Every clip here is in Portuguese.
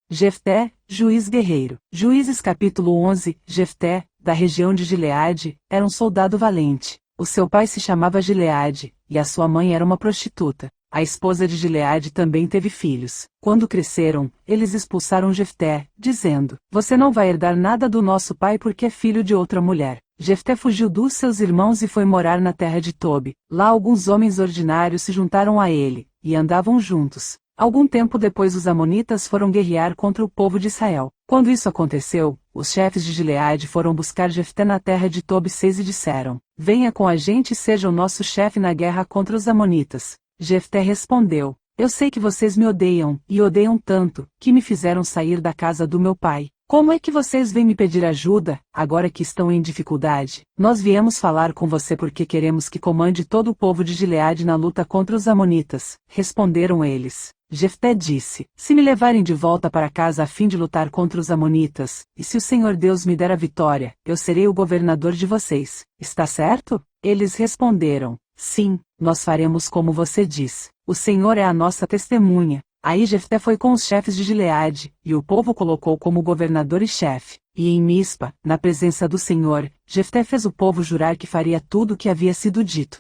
Jefté, juiz guerreiro. Juízes capítulo 11. Jefté, da região de Gileade, era um soldado valente. O seu pai se chamava Gileade, e a sua mãe era uma prostituta. A esposa de Gileade também teve filhos. Quando cresceram, eles expulsaram Jefté, dizendo: Você não vai herdar nada do nosso pai porque é filho de outra mulher. Jefté fugiu dos seus irmãos e foi morar na terra de Tobi. Lá alguns homens ordinários se juntaram a ele, e andavam juntos. Algum tempo depois os amonitas foram guerrear contra o povo de Israel. Quando isso aconteceu, os chefes de Gileade foram buscar Jefté na terra de Tobi 6 e disseram: Venha com a gente e seja o nosso chefe na guerra contra os amonitas. Jefté respondeu: Eu sei que vocês me odeiam, e odeiam tanto, que me fizeram sair da casa do meu pai. Como é que vocês vêm me pedir ajuda, agora que estão em dificuldade? Nós viemos falar com você porque queremos que comande todo o povo de Gileade na luta contra os amonitas. Responderam eles. Jefté disse: Se me levarem de volta para casa a fim de lutar contra os amonitas, e se o Senhor Deus me der a vitória, eu serei o governador de vocês. Está certo? Eles responderam: Sim, nós faremos como você diz. O Senhor é a nossa testemunha. Aí Jefté foi com os chefes de Gileade, e o povo colocou como governador e chefe. E em Mispa, na presença do Senhor, Jefté fez o povo jurar que faria tudo o que havia sido dito.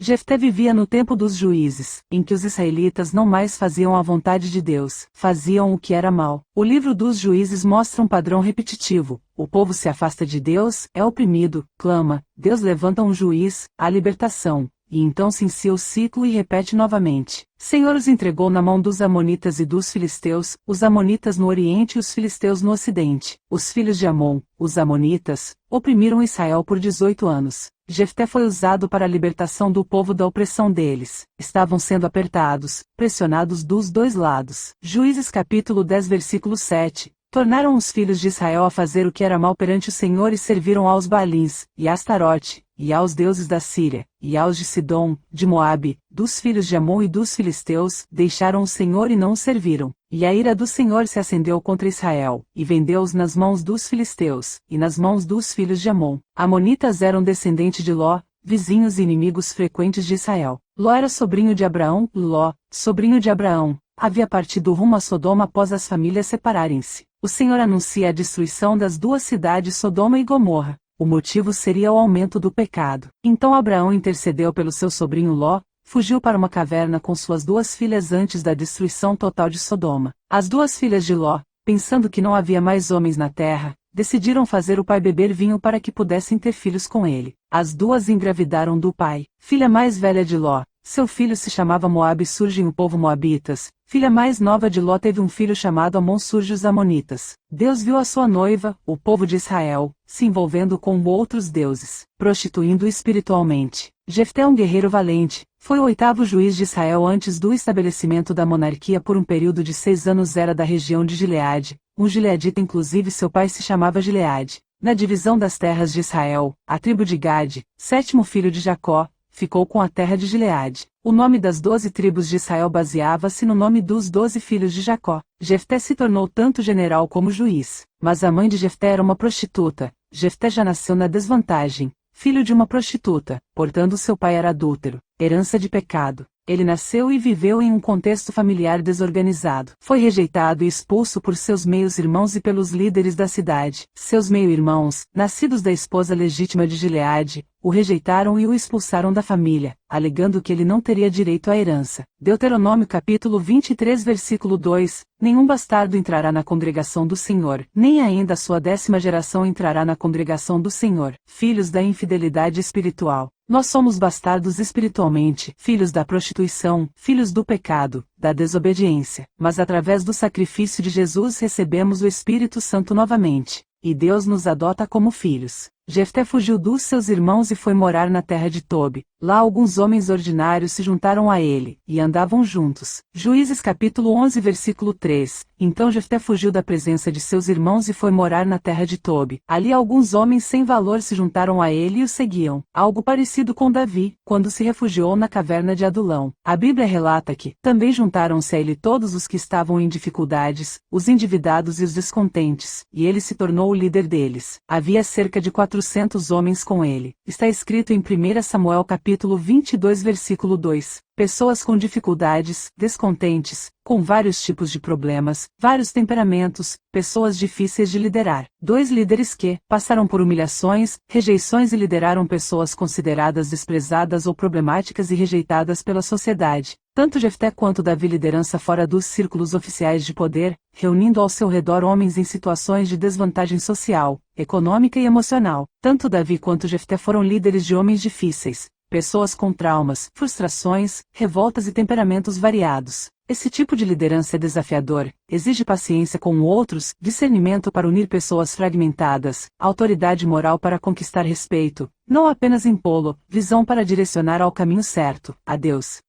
Jefté vivia no tempo dos juízes, em que os israelitas não mais faziam a vontade de Deus, faziam o que era mal. O livro dos juízes mostra um padrão repetitivo: o povo se afasta de Deus, é oprimido, clama, Deus levanta um juiz, há libertação, e então se inicia o ciclo e repete novamente. Senhor os entregou na mão dos amonitas e dos filisteus, os amonitas no oriente e os filisteus no ocidente. Os filhos de Amon, os amonitas, oprimiram Israel por 18 anos. Jefté foi usado para a libertação do povo da opressão deles. Estavam sendo apertados, pressionados dos dois lados. Juízes capítulo 10 versículo 7. Tornaram os filhos de Israel a fazer o que era mal perante o Senhor e serviram aos Baalins, e a Astarote, e aos deuses da Síria, e aos de Sidom, de Moabe, dos filhos de Amon e dos filisteus, deixaram o Senhor e não o serviram. E a ira do Senhor se acendeu contra Israel, e vendeu-os nas mãos dos filisteus, e nas mãos dos filhos de Amon. Amonitas eram descendentes de Ló, vizinhos e inimigos frequentes de Israel. Ló era sobrinho de Abraão. Ló, sobrinho de Abraão, havia partido rumo a Sodoma após as famílias separarem-se. O Senhor anuncia a destruição das duas cidades Sodoma e Gomorra. O motivo seria o aumento do pecado. Então Abraão intercedeu pelo seu sobrinho Ló, fugiu para uma caverna com suas duas filhas antes da destruição total de Sodoma. As duas filhas de Ló, pensando que não havia mais homens na terra, decidiram fazer o pai beber vinho para que pudessem ter filhos com ele. As duas engravidaram do pai. Filha mais velha de Ló, seu filho se chamava Moabe, surgem o povo moabitas. Filha mais nova de Ló teve um filho chamado Amon, surge os amonitas. Deus viu a sua noiva, o povo de Israel, se envolvendo com outros deuses, prostituindo espiritualmente. Jefté, um guerreiro valente, foi o 8º juiz de Israel antes do estabelecimento da monarquia por um período de 6 anos. Era da região de Gileade, um gileadita, inclusive seu pai se chamava Gileade. Na divisão das terras de Israel, a tribo de Gade, 7º filho de Jacó, ficou com a terra de Gileade. O nome das 12 tribos de Israel baseava-se no nome dos 12 filhos de Jacó. Jefté se tornou tanto general como juiz, mas a mãe de Jefté era uma prostituta. Jefté já nasceu na desvantagem, filho de uma prostituta, portanto seu pai era adúltero, herança de pecado. Ele nasceu e viveu em um contexto familiar desorganizado. Foi rejeitado e expulso por seus meios-irmãos e pelos líderes da cidade. Seus meio-irmãos, nascidos da esposa legítima de Gileade, o rejeitaram e o expulsaram da família, alegando que ele não teria direito à herança. Deuteronômio capítulo 23 versículo 2, nenhum bastardo entrará na congregação do Senhor, nem ainda a sua 10ª geração entrará na congregação do Senhor. Filhos da infidelidade espiritual. Nós somos bastardos espiritualmente, filhos da prostituição, filhos do pecado, da desobediência, mas através do sacrifício de Jesus recebemos o Espírito Santo novamente, e Deus nos adota como filhos. Jefté fugiu dos seus irmãos e foi morar na terra de Tobi. Lá alguns homens ordinários se juntaram a ele, e andavam juntos. Juízes capítulo 11 versículo 3. Então Jefté fugiu da presença de seus irmãos e foi morar na terra de Tobi. Ali alguns homens sem valor se juntaram a ele e o seguiam. Algo parecido com Davi, quando se refugiou na caverna de Adulão. A Bíblia relata que também juntaram-se a ele todos os que estavam em dificuldades, os endividados e os descontentes, e ele se tornou o líder deles. Havia cerca de 400 400 homens com ele. Está escrito em 1 Samuel capítulo 22 versículo 2. Pessoas com dificuldades, descontentes, com vários tipos de problemas, vários temperamentos, pessoas difíceis de liderar. 2 líderes que passaram por humilhações, rejeições e lideraram pessoas consideradas desprezadas ou problemáticas e rejeitadas pela sociedade. Tanto Jefté quanto Davi liderança fora dos círculos oficiais de poder, reunindo ao seu redor homens em situações de desvantagem social, econômica e emocional. Tanto Davi quanto Jefté foram líderes de homens difíceis, pessoas com traumas, frustrações, revoltas e temperamentos variados. Esse tipo de liderança é desafiador, exige paciência com outros, discernimento para unir pessoas fragmentadas, autoridade moral para conquistar respeito, não apenas impô-lo, visão para direcionar ao caminho certo, a Deus.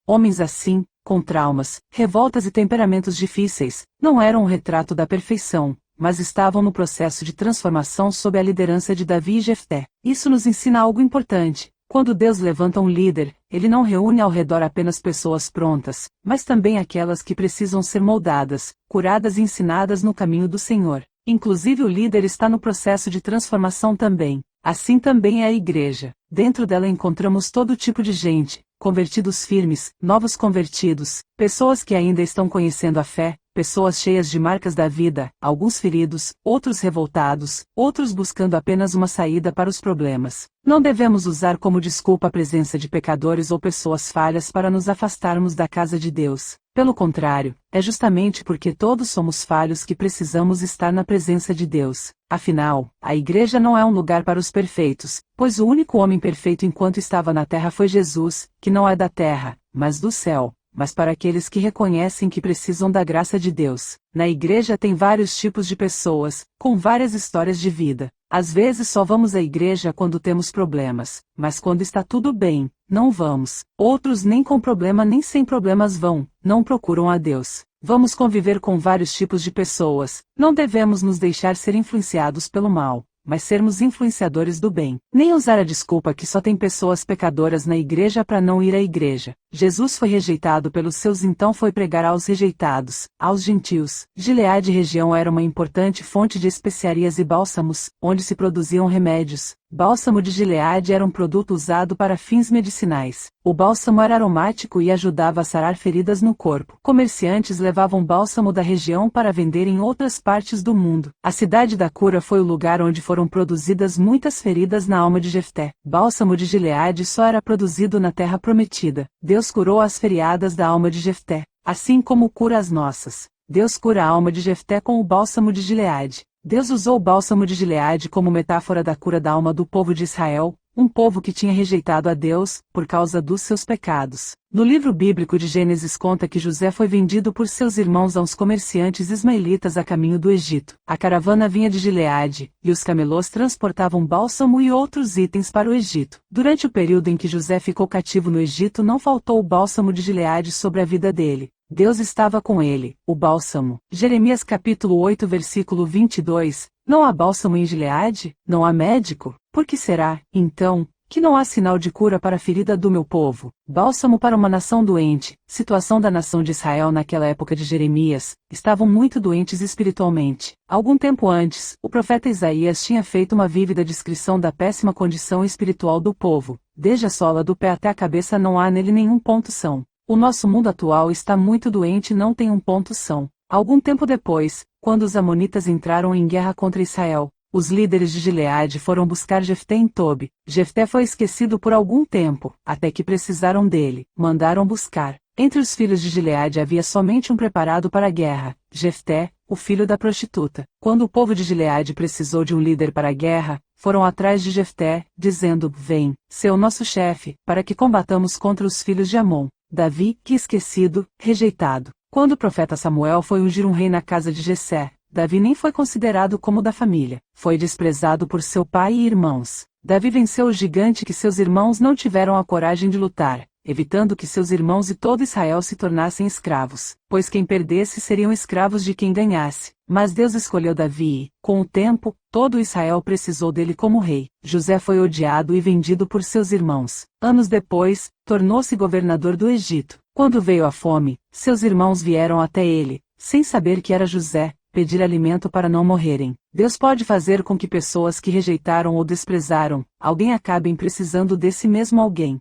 Homens assim, com traumas, revoltas e temperamentos difíceis, não eram um retrato da perfeição, mas estavam no processo de transformação sob a liderança de Davi e Jefté. Isso nos ensina algo importante. Quando Deus levanta um líder, ele não reúne ao redor apenas pessoas prontas, mas também aquelas que precisam ser moldadas, curadas e ensinadas no caminho do Senhor. Inclusive o líder está no processo de transformação também. Assim também é a igreja. Dentro dela encontramos todo tipo de gente, convertidos firmes, novos convertidos, pessoas que ainda estão conhecendo a fé, pessoas cheias de marcas da vida, alguns feridos, outros revoltados, outros buscando apenas uma saída para os problemas. Não devemos usar como desculpa a presença de pecadores ou pessoas falhas para nos afastarmos da casa de Deus. Pelo contrário, é justamente porque todos somos falhos que precisamos estar na presença de Deus. Afinal, a igreja não é um lugar para os perfeitos, pois o único homem perfeito enquanto estava na terra foi Jesus, que não é da terra, mas do céu, mas para aqueles que reconhecem que precisam da graça de Deus. Na igreja tem vários tipos de pessoas, com várias histórias de vida. Às vezes só vamos à igreja quando temos problemas, mas quando está tudo bem, não vamos. Outros nem com problema nem sem problemas vão, não procuram a Deus. Vamos conviver com vários tipos de pessoas, não devemos nos deixar ser influenciados pelo mal, mas sermos influenciadores do bem. Nem usar a desculpa que só tem pessoas pecadoras na igreja para não ir à igreja. Jesus foi rejeitado pelos seus, então foi pregar aos rejeitados, aos gentios. Gileade região era uma importante fonte de especiarias e bálsamos, onde se produziam remédios. Bálsamo de Gileade era um produto usado para fins medicinais. O bálsamo era aromático e ajudava a sarar feridas no corpo. Comerciantes levavam bálsamo da região para vender em outras partes do mundo. A cidade da cura foi o lugar onde foram produzidas muitas feridas na alma de Jefté. Bálsamo de Gileade só era produzido na terra prometida. Deus curou as feriadas da alma de Jefté, assim como cura as nossas. Deus cura a alma de Jefté com o bálsamo de Gileade. Deus usou o bálsamo de Gileade como metáfora da cura da alma do povo de Israel, um povo que tinha rejeitado a Deus, por causa dos seus pecados. No livro bíblico de Gênesis conta que José foi vendido por seus irmãos a uns comerciantes ismaelitas a caminho do Egito. A caravana vinha de Gileade, e os camelôs transportavam bálsamo e outros itens para o Egito. Durante o período em que José ficou cativo no Egito não faltou o bálsamo de Gileade sobre a vida dele. Deus estava com ele, o bálsamo. Jeremias capítulo 8 versículo 22, não há bálsamo em Gileade? Não há médico? Por que será, então, que não há sinal de cura para a ferida do meu povo? Bálsamo para uma nação doente. Situação da nação de Israel naquela época de Jeremias, estavam muito doentes espiritualmente. Algum tempo antes, o profeta Isaías tinha feito uma vívida descrição da péssima condição espiritual do povo. Desde a sola do pé até a cabeça não há nele nenhum ponto são. O nosso mundo atual está muito doente e não tem um ponto são. Algum tempo depois, quando os amonitas entraram em guerra contra Israel, os líderes de Gileade foram buscar Jefté em Tobi. Jefté foi esquecido por algum tempo, até que precisaram dele, mandaram buscar. Entre os filhos de Gileade havia somente um preparado para a guerra, Jefté, o filho da prostituta. Quando o povo de Gileade precisou de um líder para a guerra, foram atrás de Jefté, dizendo: vem, ser o nosso chefe, para que combatamos contra os filhos de Amon. Davi, que esquecido, rejeitado. Quando o profeta Samuel foi ungir um rei na casa de Jessé, Davi nem foi considerado como da família. Foi desprezado por seu pai e irmãos. Davi venceu o gigante que seus irmãos não tiveram a coragem de lutar, evitando que seus irmãos e todo Israel se tornassem escravos, pois quem perdesse seriam escravos de quem ganhasse. Mas Deus escolheu Davi e, com o tempo, todo Israel precisou dele como rei. José foi odiado e vendido por seus irmãos. Anos depois, tornou-se governador do Egito. Quando veio a fome, seus irmãos vieram até ele, sem saber que era José, pedir alimento para não morrerem. Deus pode fazer com que pessoas que rejeitaram ou desprezaram alguém acabem precisando desse mesmo alguém.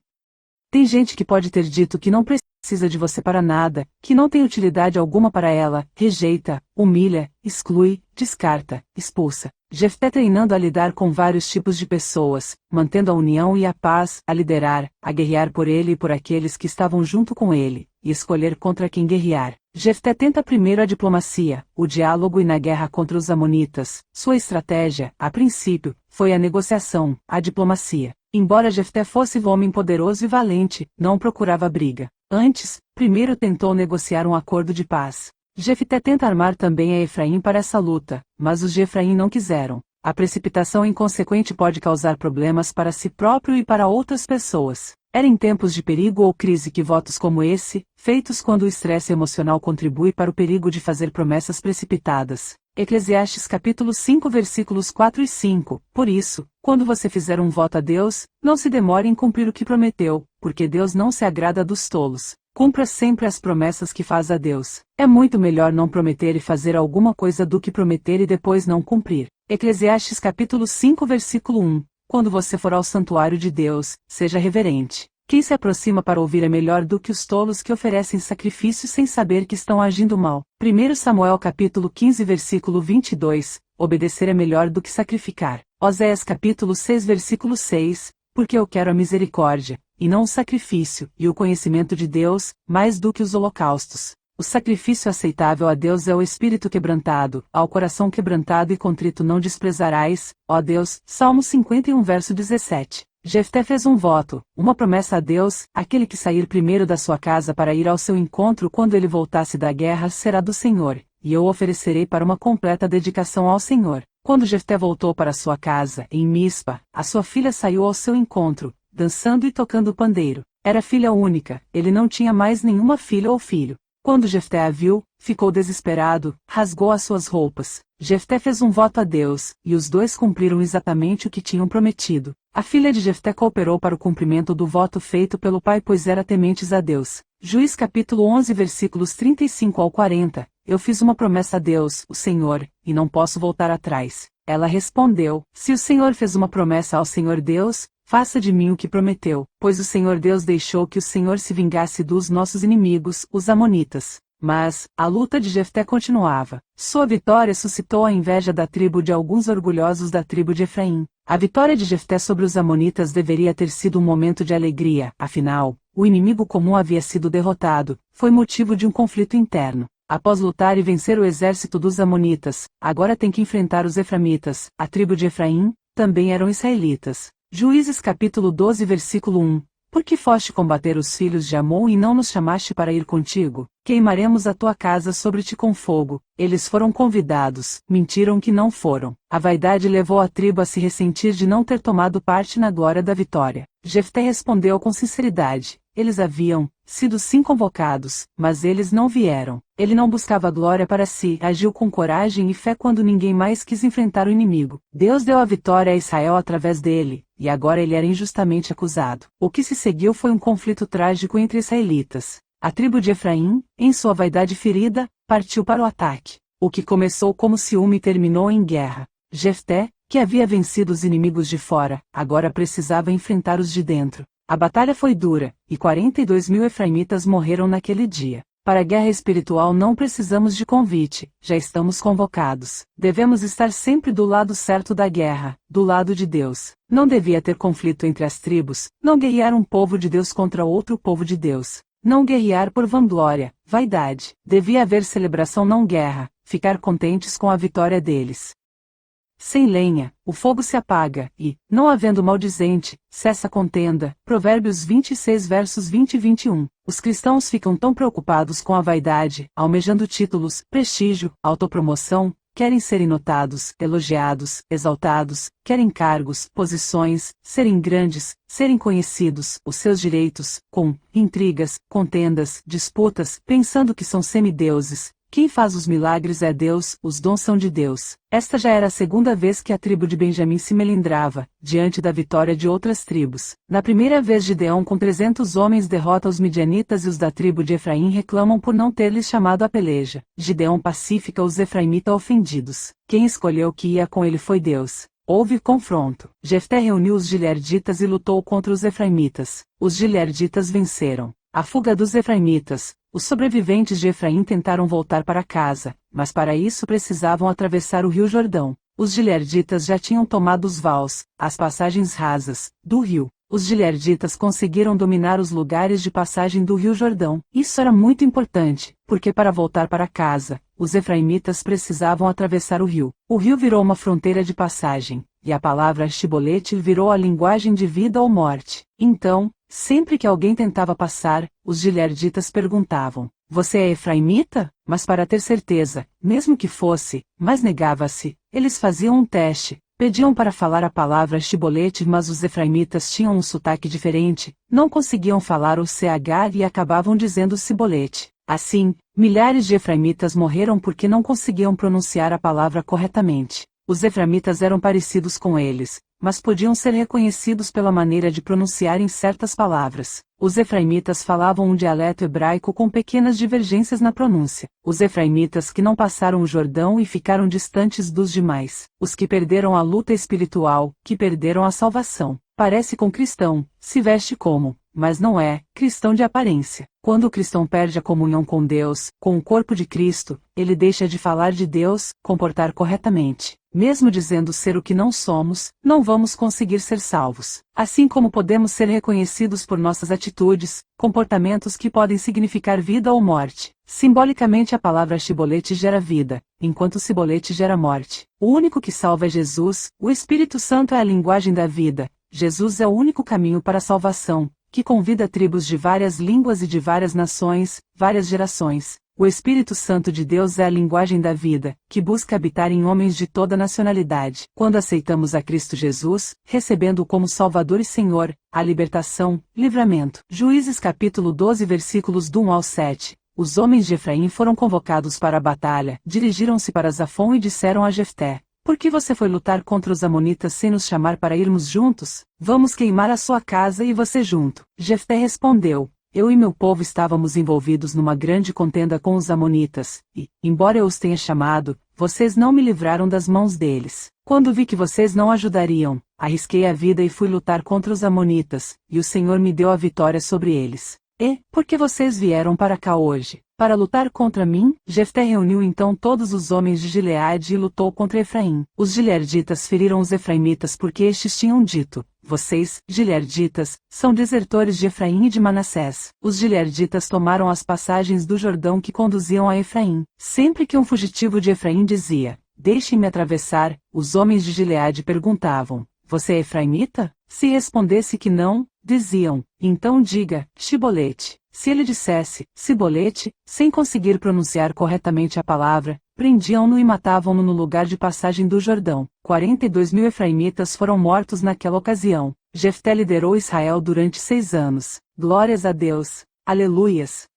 Tem gente que pode ter dito que não precisa de você para nada, que não tem utilidade alguma para ela, rejeita, humilha, exclui, descarta, expulsa. Jefté treinando a lidar com vários tipos de pessoas, mantendo a união e a paz, a liderar, a guerrear por ele e por aqueles que estavam junto com ele, e escolher contra quem guerrear. Jefté tenta primeiro a diplomacia, o diálogo e na guerra contra os amonitas. Sua estratégia, a princípio, foi a negociação, a diplomacia. Embora Jefté fosse um homem poderoso e valente, não procurava briga. Antes, primeiro tentou negociar um acordo de paz. Jefté tenta armar também a Efraim para essa luta, mas os de Efraim não quiseram. A precipitação inconsequente pode causar problemas para si próprio e para outras pessoas. Era em tempos de perigo ou crise que votos como esse, feitos quando o estresse emocional contribui para o perigo de fazer promessas precipitadas. Eclesiastes capítulo 5 versículos 4 e 5. Por isso, quando você fizer um voto a Deus, não se demore em cumprir o que prometeu, porque Deus não se agrada dos tolos. Cumpra sempre as promessas que faz a Deus. É muito melhor não prometer e fazer alguma coisa do que prometer e depois não cumprir. Eclesiastes capítulo 5 versículo 1. Quando você for ao santuário de Deus, seja reverente. Quem se aproxima para ouvir é melhor do que os tolos que oferecem sacrifícios sem saber que estão agindo mal. 1 Samuel capítulo 15 versículo 22. Obedecer é melhor do que sacrificar. Oséias capítulo 6 versículo 6. Porque eu quero a misericórdia, e não o sacrifício, e o conhecimento de Deus, mais do que os holocaustos. O sacrifício aceitável a Deus é o espírito quebrantado, ao coração quebrantado e contrito não desprezarás, ó Deus. Salmo 51 verso 17. Jefté fez um voto, uma promessa a Deus: aquele que sair primeiro da sua casa para ir ao seu encontro quando ele voltasse da guerra será do Senhor, e eu oferecerei para uma completa dedicação ao Senhor. Quando Jefté voltou para sua casa, em Mispa, a sua filha saiu ao seu encontro, dançando e tocando o pandeiro. Era filha única, ele não tinha mais nenhuma filha ou filho. Quando Jefté a viu, ficou desesperado, rasgou as suas roupas. Jefté fez um voto a Deus, e os dois cumpriram exatamente o que tinham prometido. A filha de Jefté cooperou para o cumprimento do voto feito pelo pai, pois era tementes a Deus. Juiz capítulo 11 versículos 35 ao 40. Eu fiz uma promessa a Deus, o Senhor, e não posso voltar atrás. Ela respondeu: se o Senhor fez uma promessa ao Senhor Deus, faça de mim o que prometeu, pois o Senhor Deus deixou que o Senhor se vingasse dos nossos inimigos, os amonitas. Mas, a luta de Jefté continuava. Sua vitória suscitou a inveja da tribo de alguns orgulhosos da tribo de Efraim. A vitória de Jefté sobre os amonitas deveria ter sido um momento de alegria, afinal, o inimigo comum havia sido derrotado, foi motivo de um conflito interno. Após lutar e vencer o exército dos amonitas, agora tem que enfrentar os eframitas. A tribo de Efraim também eram israelitas. Juízes capítulo 12 versículo 1. Por que foste combater os filhos de Amon e não nos chamaste para ir contigo? Queimaremos a tua casa sobre ti com fogo. Eles foram convidados, mentiram que não foram. A vaidade levou a tribo a se ressentir de não ter tomado parte na glória da vitória. Jefté respondeu com sinceridade: eles haviam sido sim convocados, mas eles não vieram. Ele não buscava glória para si, agiu com coragem e fé quando ninguém mais quis enfrentar o inimigo. Deus deu a vitória a Israel através dele, e agora ele era injustamente acusado. O que se seguiu foi um conflito trágico entre israelitas. A tribo de Efraim, em sua vaidade ferida, partiu para o ataque. O que começou como ciúme terminou em guerra. Jefté, que havia vencido os inimigos de fora, agora precisava enfrentar os de dentro. A batalha foi dura, e 42.000 efraimitas morreram naquele dia. Para a guerra espiritual não precisamos de convite, já estamos convocados. Devemos estar sempre do lado certo da guerra, do lado de Deus. Não devia ter conflito entre as tribos, não guerrear um povo de Deus contra outro povo de Deus. Não guerrear por vanglória, vaidade. Devia haver celebração, não guerra, ficar contentes com a vitória deles. Sem lenha, o fogo se apaga, e, não havendo maldizente, cessa a contenda. Provérbios 26 versos 20 e 21. Os cristãos ficam tão preocupados com a vaidade, almejando títulos, prestígio, autopromoção, querem serem notados, elogiados, exaltados, querem cargos, posições, serem grandes, serem conhecidos, os seus direitos, com intrigas, contendas, disputas, pensando que são semideuses, Quem faz os milagres é Deus, os dons são de Deus. Esta já era a segunda vez que a tribo de Benjamim se melindrava, diante da vitória de outras tribos. Na primeira vez Gideão com 300 homens derrota os midianitas e os da tribo de Efraim reclamam por não ter lhes chamado à peleja. Gideão pacifica os efraimitas ofendidos. Quem escolheu que ia com ele foi Deus. Houve confronto. Jefté reuniu os gileaditas e lutou contra os efraimitas. Os gileaditas venceram. A fuga dos efraimitas. Os sobreviventes de Efraim tentaram voltar para casa, mas para isso precisavam atravessar o rio Jordão. Os gileaditas já tinham tomado os vales, as passagens rasas, do rio. Os gileaditas conseguiram dominar os lugares de passagem do rio Jordão. Isso era muito importante, porque para voltar para casa, os efraimitas precisavam atravessar o rio. O rio virou uma fronteira de passagem, e a palavra Shibolete virou a linguagem de vida ou morte. Então, sempre que alguém tentava passar, os gileaditas perguntavam: "Você é efraimita?" Mas para ter certeza, mesmo que fosse, mas negava-se, eles faziam um teste. Pediam para falar a palavra Shibolete, mas os efraimitas tinham um sotaque diferente, não conseguiam falar o CH e acabavam dizendo Sibolete. Assim, milhares de efraimitas morreram porque não conseguiam pronunciar a palavra corretamente. Os efraimitas eram parecidos com eles, mas podiam ser reconhecidos pela maneira de pronunciarem certas palavras. Os efraimitas falavam um dialeto hebraico com pequenas divergências na pronúncia. Os efraimitas que não passaram o Jordão e ficaram distantes dos demais. Os que perderam a luta espiritual, que perderam a salvação. Parece com cristão, se veste como, mas não é, cristão de aparência. Quando o cristão perde a comunhão com Deus, com o corpo de Cristo, ele deixa de falar de Deus, comportar corretamente. Mesmo dizendo ser o que não somos, não vamos conseguir ser salvos. Assim como podemos ser reconhecidos por nossas atitudes, comportamentos que podem significar vida ou morte. Simbolicamente a palavra Shibolete gera vida, enquanto Sibolete gera morte. O único que salva é Jesus, o Espírito Santo é a linguagem da vida. Jesus é o único caminho para a salvação, que convida tribos de várias línguas e de várias nações, várias gerações. O Espírito Santo de Deus é a linguagem da vida, que busca habitar em homens de toda nacionalidade. Quando aceitamos a Cristo Jesus, recebendo-o como Salvador e Senhor, a libertação, livramento. Juízes capítulo 12 versículos do 1 ao 7. Os homens de Efraim foram convocados para a batalha, dirigiram-se para Zafon e disseram a Jefté: "Por que você foi lutar contra os amonitas sem nos chamar para irmos juntos? Vamos queimar a sua casa e você junto." Jefté respondeu: "Eu e meu povo estávamos envolvidos numa grande contenda com os amonitas, e, embora eu os tenha chamado, vocês não me livraram das mãos deles. Quando vi que vocês não ajudariam, arrisquei a vida e fui lutar contra os amonitas, e o Senhor me deu a vitória sobre eles. E, por que vocês vieram para cá hoje? Para lutar contra mim?" Jefté reuniu então todos os homens de Gileade e lutou contra Efraim. Os gileaditas feriram os efraimitas porque estes tinham dito: "Vocês, gileaditas, são desertores de Efraim e de Manassés." Os gileaditas tomaram as passagens do Jordão que conduziam a Efraim. Sempre que um fugitivo de Efraim dizia: "Deixem-me atravessar", os homens de Gileade perguntavam: "Você é efraimita?" Se respondesse que não, diziam: "Então diga, Shibolete." Se ele dissesse, Sibolete, sem conseguir pronunciar corretamente a palavra, prendiam-no e matavam-no no lugar de passagem do Jordão. 42.000 efraimitas foram mortos naquela ocasião. Jefté liderou Israel durante 6 anos. Glórias a Deus. Aleluias.